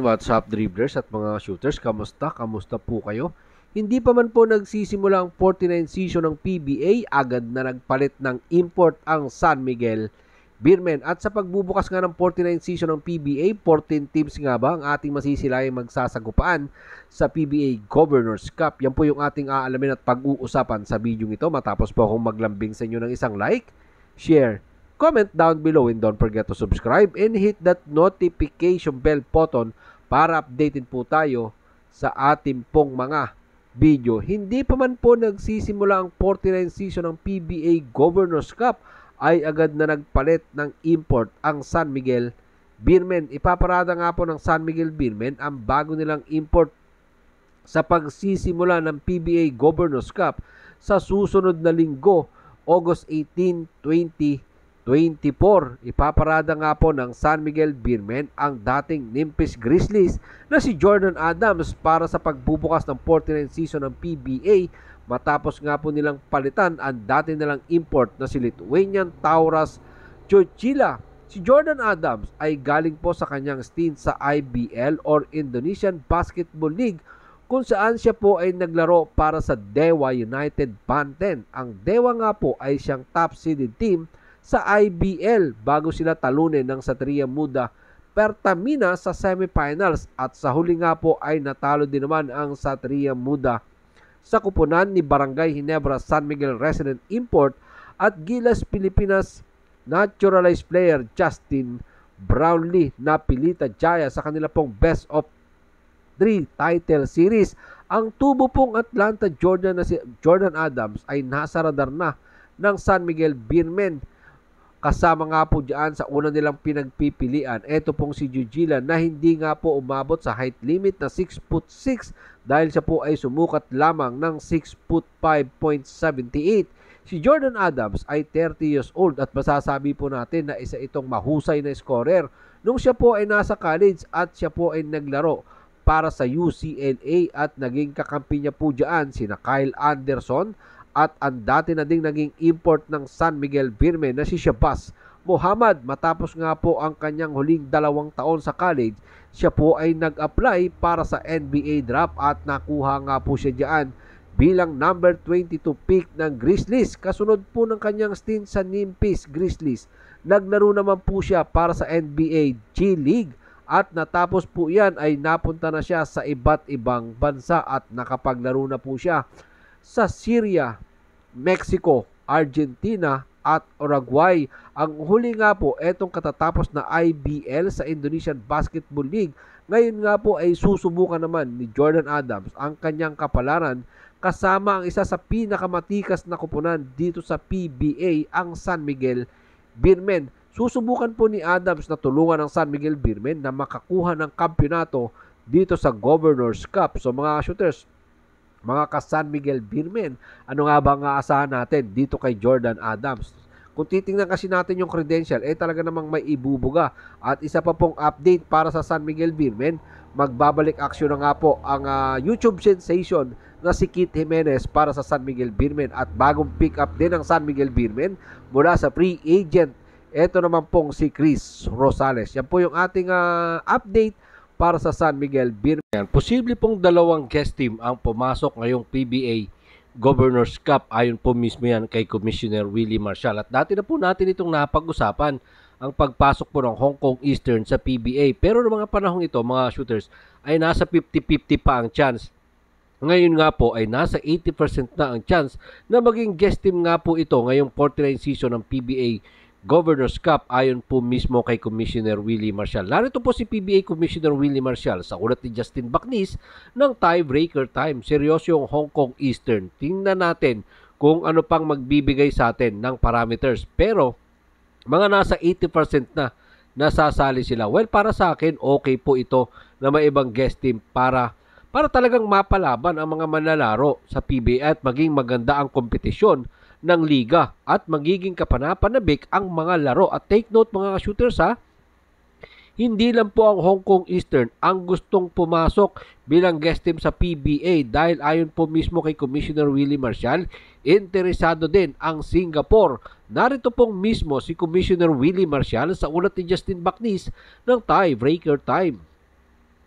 What's up, dribblers at mga shooters? Kamusta? Kamusta po kayo? Hindi pa man po nagsisimula ang 49 season ng PBA, agad na nagpalit ng import ang San Miguel Beermen. At sa pagbubukas nga ng 49 season ng PBA, 14 teams nga ba ang ating masisilayang magsasagupaan sa PBA Governors Cup? Yan po yung ating aalamin at pag-uusapan sa video ito. Matapos po akong maglambing sa inyo ng isang like, share, comment down below, and don't forget to subscribe and hit that notification bell button para updated po tayo sa ating pong mga video. Hindi pa man po nagsisimula ang 49 season ng PBA Governors Cup ay agad na nagpalit ng import ang San Miguel Beermen. Ipaparada nga po ng San Miguel Beermen ang bago nilang import sa pagsisimula ng PBA Governors Cup sa susunod na linggo, August 18, 2024. Ipaparada nga po ng San Miguel Beermen ang dating Nimpis Grizzlies na si Jordan Adams para sa pagbubukas ng 49 season ng PBA, matapos nga po nilang palitan ang dati nilang import na si Lithuanian Taurus Chochila. Si Jordan Adams ay galing po sa kanyang stint sa IBL or Indonesian Basketball League, kung saan siya po ay naglaro para sa Dewa United Banten. Ang Dewa nga po ay siyang top seeded team sa IBL bago sila talunin ng Satria Muda Pertamina sa semifinals, at sa huli nga po ay natalo din naman ang Satria Muda sa kupunan ni Barangay Ginebra San Miguel resident import at Gilas Pilipinas naturalized player Justin Brownlee na Pilita Jaya sa kanila pong best of 3 title series. Ang tubo pong Atlanta Jordan na si Jordan Adams ay nasa radar na ng San Miguel Beermen. Kasama nga po dyan sa una nilang pinagpipilian, eto pong si Jujila na hindi nga po umabot sa height limit na 6'6" dahil siya po ay sumukat lamang ng 6'5.78". Si Jordan Adams ay 30 years old at masasabi po natin na isa itong mahusay na scorer nung siya po ay nasa college, at siya po ay naglaro para sa UCLA at naging kakampi niya po dyan sina Kyle Anderson at ang dati na ding naging import ng San Miguel Beermen na si Shabazz Muhammad. Matapos nga po ang kanyang huling 2 taon sa college, siya po ay nag-apply para sa NBA draft at nakuha nga po siya diyan bilang number 22 pick ng Grizzlies. Kasunod po ng kanyang stint sa Nimpis Grizzlies, naglaro naman po siya para sa NBA G League, at natapos po yan ay napunta na siya sa iba't ibang bansa at nakapaglaro na po siya sa Syria, Mexico, Argentina at Uruguay. Ang huli nga po, etong katatapos na IBL sa Indonesian Basketball League. Ngayon nga po ay susubukan naman ni Jordan Adams ang kanyang kapalaran kasama ang isa sa pinakamatikas na kupunan dito sa PBA, ang San Miguel Beermen. Susubukan po ni Adams na tulungan ng San Miguel Beermen na makakuha ng kampyonato dito sa Governors Cup. So mga shooters, mga ka-San Miguel Beermen, ano nga ba ang aasahan natin dito kay Jordan Adams? Kung titingnan kasi natin yung credential, talaga namang may ibubuga. At isa pa pong update para sa San Miguel Beermen, magbabalik aksyon na nga po ang YouTube sensation na si Kit Jimenez para sa San Miguel Beermen, at bagong pick up din ng San Miguel Beermen mula sa free agent. Ito naman pong si Chris Rosales. Yan po yung ating update para sa San Miguel Beermen. Posible pong 2 guest team ang pumasok ngayong PBA Governors Cup. Ayon po mismo yan kay Commissioner Willie Marcial. At dati na po natin itong napag-usapan, ang pagpasok po ng Hong Kong Eastern sa PBA. Pero noong mga panahong ito, mga shooters, ay nasa 50-50 pa ang chance. Ngayon nga po ay nasa 80% na ang chance na maging guest team nga po ito ngayong 49 season ng PBA Governors Cup, ayon po mismo kay Commissioner Willie Marcial. Narito po si PBA Commissioner Willie Marcial sa ulat ni Justin Bacnis ng Tiebreaker Time. Seryoso yung Hong Kong Eastern. Tingnan natin kung ano pang magbibigay sa atin ng parameters. Pero mga nasa 80% na nasasali sila. Well, para sa akin, okay po ito na may ibang guest team para talagang mapalaban ang mga manlalaro sa PBA at maging maganda ang kompetisyon ng liga at magiging kapanapanabik ang mga laro. At take note mga shooters hindi lang po ang Hong Kong Eastern ang gustong pumasok bilang guest team sa PBA, dahil ayon po mismo kay Commissioner Willie Marcial, interesado din ang Singapore. Narito pong mismo si Commissioner Willie Marcial sa ulat ni Justin Bacnis ng Tiebreaker Time.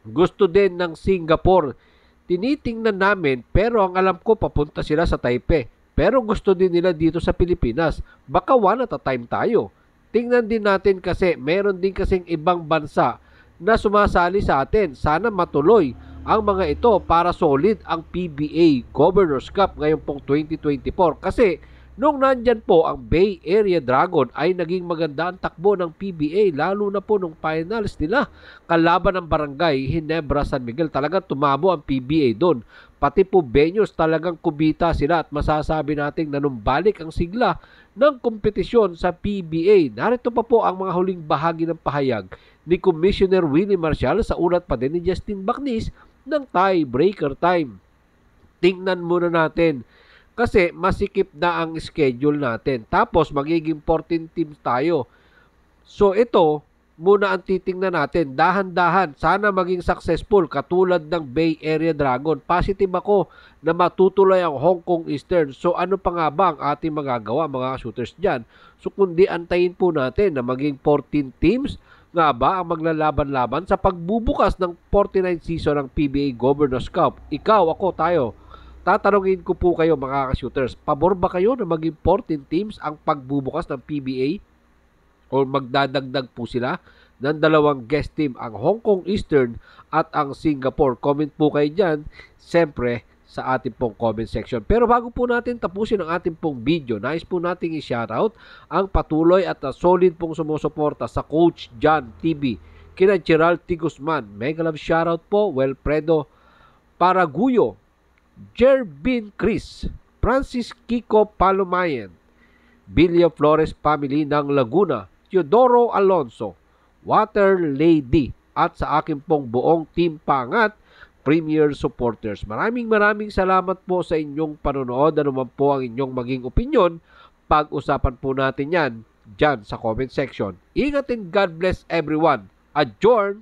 Gusto din ng Singapore. Tinitingnan namin pero ang alam ko papunta sila sa Taipei. Pero gusto din nila dito sa Pilipinas. Baka one at a time tayo. Tingnan din natin kasi meron din kasing ibang bansa na sumasali sa atin. Sana matuloy ang mga ito para solid ang PBA Governors Cup ngayong pong 2024. Kasi nung nandyan po ang Bay Area Dragon ay naging maganda ang takbo ng PBA lalo na po nung finals nila kalaban ng Barangay Ginebra San Miguel. Talagang tumabo ang PBA doon. Pati po venues talagang kubita sila at masasabi nating nanumbalik ang sigla ng kompetisyon sa PBA. Narito pa po ang mga huling bahagi ng pahayag ni Commissioner Willie Marcial sa ulat pa din ni Justin Bacnis ng tiebreaker time. Tingnan muna natin kasi masikip na ang schedule natin. Tapos magiging 14 teams tayo. So ito, muna ang titingnan natin. Dahan-dahan, sana maging successful katulad ng Bay Area Dragon. Positive ako na matutuloy ang Hong Kong Eastern. So ano pa nga ba ang ating magagawa mga shooters dyan? So kundi antayin po natin na maging 14 teams nga ba ang maglalaban-laban sa pagbubukas ng 49th season ng PBA Governors Cup. Ikaw, ako, tayo. Tatanungin ko po kayo mga ka-shooters, pabor ba kayo na maging 14 teams ang pagbubukas ng PBA? O magdadagdag po sila ng dalawang guest team, ang Hong Kong Eastern at ang Singapore? Comment po kayo dyan, siyempre sa ating pong comment section. Pero bago po natin tapusin ang ating pong video, nais po nating i-shoutout ang patuloy at solid pong sumusuporta sa Coach John TV, kina Gerald T. Guzman, mega love shoutout po, Wilfredo Paraguyo, Jerbin Chris, Francis Kiko Palomayan, Villa Flores family ng Laguna, Teodoro Alonso, Water Lady, at sa aking pong buong team Pangat Premier supporters. Maraming salamat po sa inyong panonood. Ano man po ang inyong maging opinion, pag-usapan po natin yan dyan sa comment section. Ingat and God bless everyone. Adjourn!